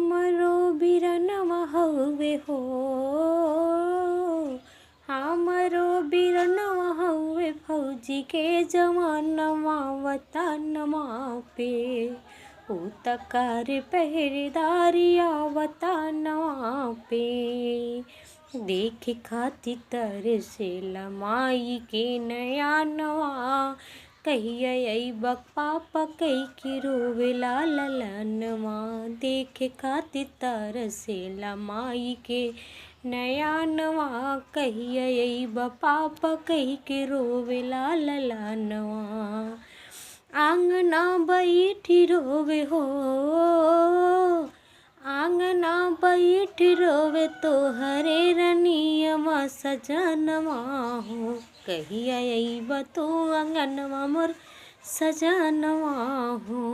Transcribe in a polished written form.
हमरो बिरनवा हउवे हो, हमरो बिरनवा हउवे फौजी के जवानवा वतनवा पे। ऊ त करे पहरेदारिया वतनवा पे। देखे खातिर तरसेला माई के नयनवा, कहिया अइबा पापा कही के रोवेला ललनवा। देखे खातिर तरसेला माई के नयनवा, कहिया अइबा पापा कही के रोवेला ललनवा। आंगना बैठी रोवे हो, आंगना बैठी रोवे तोहरे रनियवा सजनवा हो। कहिया अइबा तू आंगनवा मोर सजनवा हो।